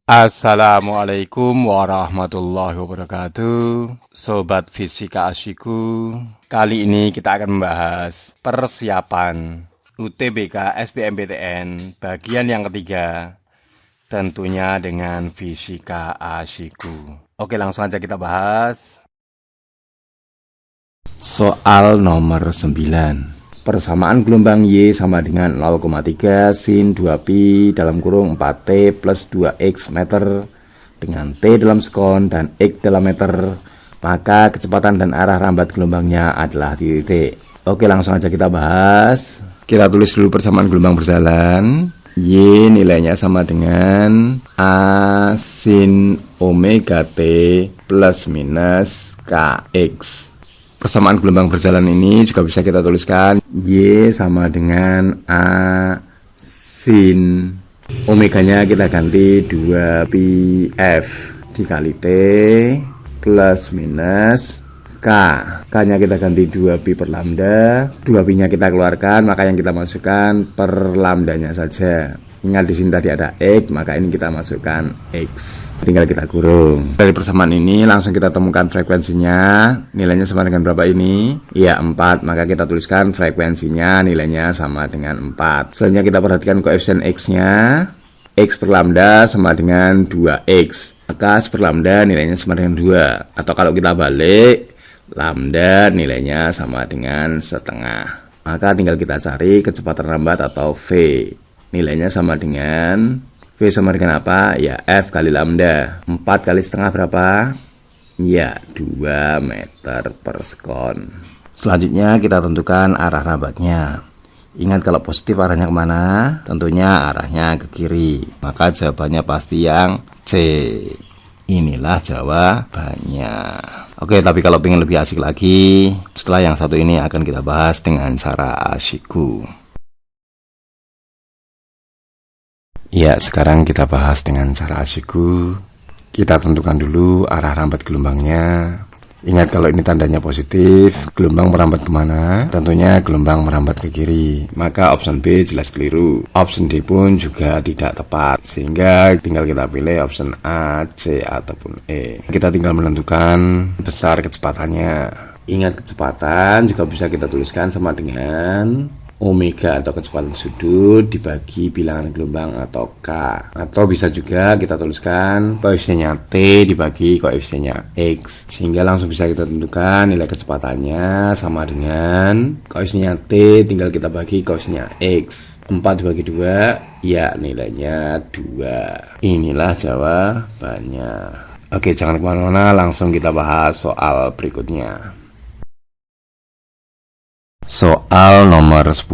Assalamualaikum warahmatullahi wabarakatuh. Sobat Fisika Asyiku, kali ini kita akan membahas persiapan UTBK SBMPTN bagian yang ketiga, tentunya dengan Fisika Asyiku. Oke, langsung aja kita bahas. Soal nomor 9. Persamaan gelombang Y sama dengan 0,3 sin 2pi dalam kurung 4T plus 2X meter dengan T dalam sekon dan X dalam meter, maka kecepatan dan arah rambat gelombangnya adalah titik. Oke, langsung aja kita bahas. Kita tulis dulu persamaan gelombang berjalan. Y nilainya sama dengan A sin omega T plus minus KX. Persamaan gelombang berjalan ini juga bisa kita tuliskan Y sama dengan A sin omeganya kita ganti 2πf dikali T plus minus K. K-nya kita ganti 2pi per lambda, 2pi-nya kita keluarkan, maka yang kita masukkan per lambdanya saja. Ingat di sini tadi ada X, maka ini kita masukkan X. Tinggal kita kurung. Dari persamaan ini langsung kita temukan frekuensinya. Nilainya sama dengan berapa ini? Iya, 4. Maka kita tuliskan frekuensinya nilainya sama dengan 4. Selanjutnya kita perhatikan koefisien X-nya. X per lambda sama dengan 2X. Maka 1 per lambda nilainya sama dengan 2. Atau kalau kita balik, lambda nilainya sama dengan setengah. Maka tinggal kita cari kecepatan rambat atau V. Nilainya sama dengan V sama dengan apa? Ya, F kali lambda. 4 kali setengah berapa? Ya, 2 meter per sekon. Selanjutnya kita tentukan arah rambatnya. Ingat kalau positif arahnya kemana? Tentunya arahnya ke kiri. Maka jawabannya pasti yang C. Inilah jawabannya. Oke, tapi kalau pengen lebih asik lagi, setelah yang satu ini akan kita bahas dengan cara asyiku. Ya, sekarang kita bahas dengan cara asyiku. Kita tentukan dulu arah rambat gelombangnya. Ingat kalau ini tandanya positif, gelombang merambat kemana? Tentunya gelombang merambat ke kiri. Maka option B jelas keliru. Option D pun juga tidak tepat. Sehingga tinggal kita pilih option A, C, ataupun E. Kita tinggal menentukan besar kecepatannya. Ingat kecepatan juga bisa kita tuliskan sama dengan omega atau kecepatan sudut dibagi bilangan gelombang atau K. Atau bisa juga kita tuliskan koefisiennya T dibagi koefisiennya X. Sehingga langsung bisa kita tentukan nilai kecepatannya sama dengan koefisiennya T tinggal kita bagi koefisiennya X. 4 dibagi 2, ya nilainya 2. Inilah jawabannya. Oke, jangan kemana-mana, langsung kita bahas soal berikutnya. Soal nomor 10.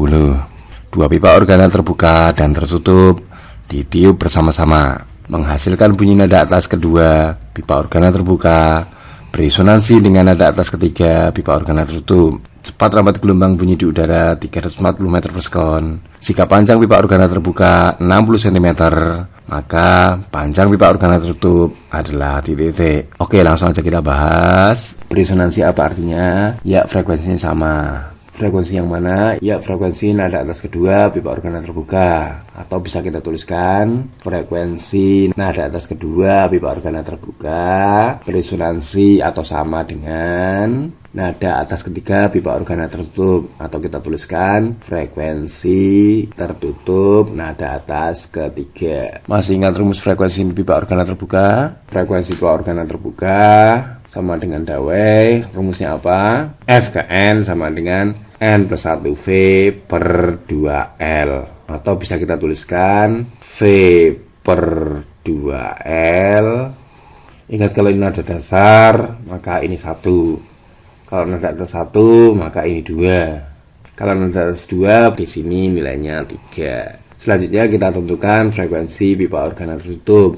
Dua pipa organa terbuka dan tertutup ditiup bersama-sama, menghasilkan bunyi nada atas kedua pipa organa terbuka beresonansi dengan nada atas ketiga pipa organa tertutup. Cepat rambat gelombang bunyi di udara 340 meter per sekon. Jika panjang pipa organa terbuka 60 cm, maka panjang pipa organa tertutup adalah titik. Oke, langsung aja kita bahas. Beresonansi apa artinya? Ya, frekuensinya sama. Frekuensi yang mana? Ya, frekuensi nada atas kedua pipa organa terbuka. Atau bisa kita tuliskan frekuensi nada atas kedua pipa organa terbuka beresonansi atau sama dengan nada atas ketiga pipa organa tertutup. Atau kita tuliskan frekuensi tertutup nada atas ketiga. Masih ingat rumus frekuensi pipa organa terbuka? Frekuensi pipa organa terbuka sama dengan dawai. Rumusnya apa? F ke N sama dengan N plus 1V per 2L. Atau bisa kita tuliskan V per 2L. Ingat kalau ini nada dasar, maka ini 1. Kalau nada atas 1, maka ini 2. Kalau nada atas 2, di sini nilainya 3. Selanjutnya kita tentukan frekuensi pipa organa tertutup.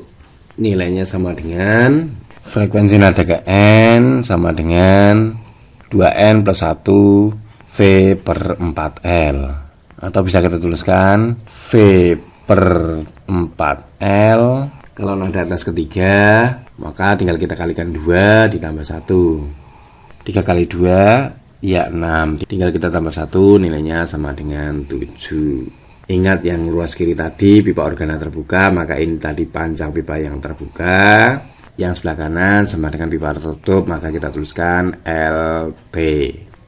Nilainya sama dengan frekuensi nada ke N sama dengan 2N plus 1 V per 4L. Atau bisa kita tuliskan V per 4L. Kalau nada atas ketiga, maka tinggal kita kalikan 2 ditambah 1. 3 kali 2, ya 6. Tinggal kita tambah 1, nilainya sama dengan 7. Ingat yang ruas kiri tadi pipa organa terbuka, maka ini tadi panjang pipa yang terbuka. Yang sebelah kanan sama dengan pipa tertutup, maka kita tuliskan LT.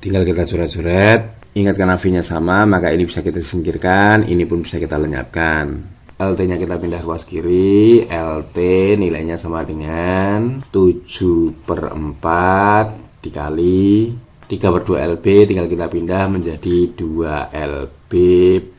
Tinggal kita coret-coret. Ingat karena V-nya sama, maka ini bisa kita singkirkan, ini pun bisa kita lenyapkan. LT-nya kita pindah ruas kiri, LT nilainya sama dengan 7/4 dikali 3/2 LB, tinggal kita pindah menjadi 2 LB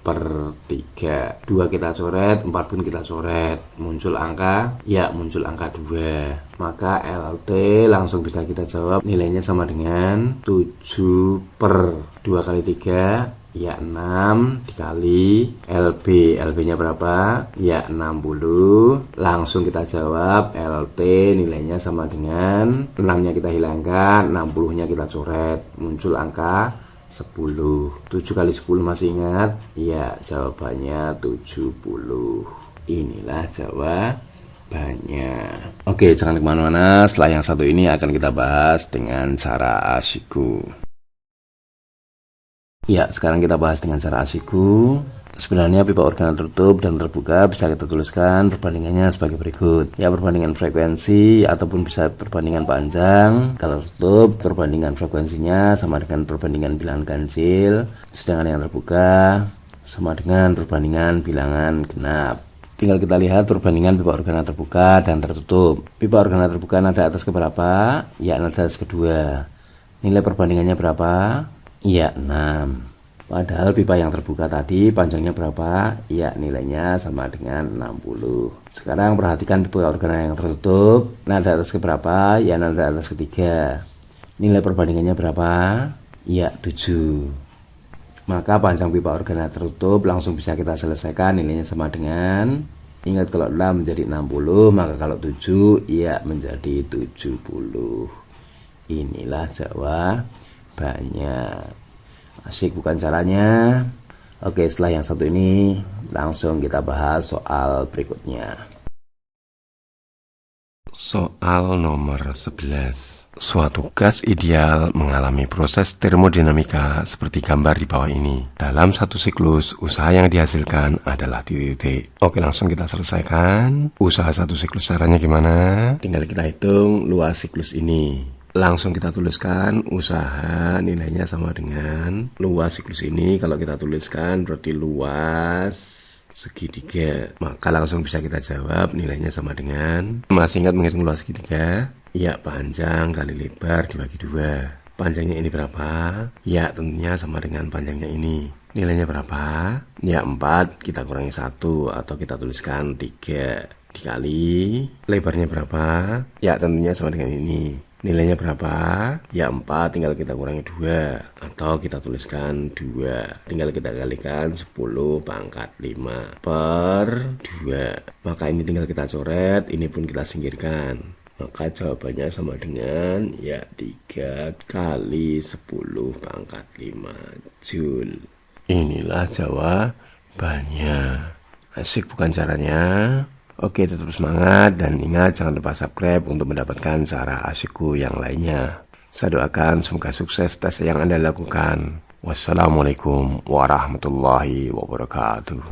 per 3. 2 kita coret, 4 pun kita coret. Muncul angka, ya muncul angka 2. Maka LT langsung bisa kita jawab nilainya sama dengan 7/2 kali 3, ya 6 dikali LB. LB-nya berapa? Ya 60. Langsung kita jawab LT nilainya sama dengan 6-nya kita hilangkan, 60-nya kita coret. Muncul angka 10. 7 kali 10 masih ingat? Ya, jawabannya 70. Inilah jawabannya. Oke, jangan kemana-mana. Setelah yang satu ini akan kita bahas dengan cara ASIKU. Ya, sekarang kita bahas dengan cara ASIKU. Sebenarnya pipa organa tertutup dan terbuka bisa kita tuliskan perbandingannya sebagai berikut. Ya, perbandingan frekuensi ataupun bisa perbandingan panjang. Kalau tertutup, perbandingan frekuensinya sama dengan perbandingan bilangan ganjil. Sedangkan yang terbuka sama dengan perbandingan bilangan genap. Tinggal kita lihat perbandingan pipa organa terbuka dan tertutup. Pipa organa terbuka nada atas keberapa? Ya, nada atas kedua. Nilai perbandingannya berapa? Ya, 6. Padahal pipa yang terbuka tadi panjangnya berapa? Ya, nilainya sama dengan 60. Sekarang perhatikan pipa organa yang tertutup. Nada atas keberapa? Ya, nada atas ketiga. Nilai perbandingannya berapa? Ya, 7. Maka panjang pipa organa tertutup langsung bisa kita selesaikan, nilainya sama dengan, ingat kalau 6 menjadi 60, maka kalau 7 ya menjadi 70. Inilah jawabannya. Asik bukan caranya? Oke, setelah yang satu ini langsung kita bahas soal berikutnya. Soal nomor 11. Suatu gas ideal mengalami proses termodinamika seperti gambar di bawah ini. Dalam satu siklus, usaha yang dihasilkan adalah titik. Oke, langsung kita selesaikan. Usaha satu siklus caranya gimana? Tinggal kita hitung luas siklus ini. Langsung kita tuliskan usaha nilainya sama dengan luas siklus ini. Kalau kita tuliskan berarti luas segitiga, maka langsung bisa kita jawab nilainya sama dengan, masih ingat menghitung luas segitiga? Ya, panjang kali lebar dibagi 2. Panjangnya ini berapa? Ya, tentunya sama dengan panjangnya ini. Nilainya berapa? Ya, 4 kita kurangi 1 atau kita tuliskan 3 dikali lebarnya berapa? Ya, tentunya sama dengan ini. Nilainya berapa? Ya, 4 tinggal kita kurangi 2 atau kita tuliskan 2. Tinggal kita kalikan 10 pangkat 5 per 2. Maka ini tinggal kita coret, ini pun kita singkirkan. Maka jawabannya sama dengan ya 3 kali 10 pangkat 5 Joule. Inilah jawabannya. Asik bukan caranya? Oke, tetap semangat dan ingat jangan lupa subscribe untuk mendapatkan cara ASIKU yang lainnya. Saya doakan semoga sukses tes yang Anda lakukan. Wassalamualaikum warahmatullahi wabarakatuh.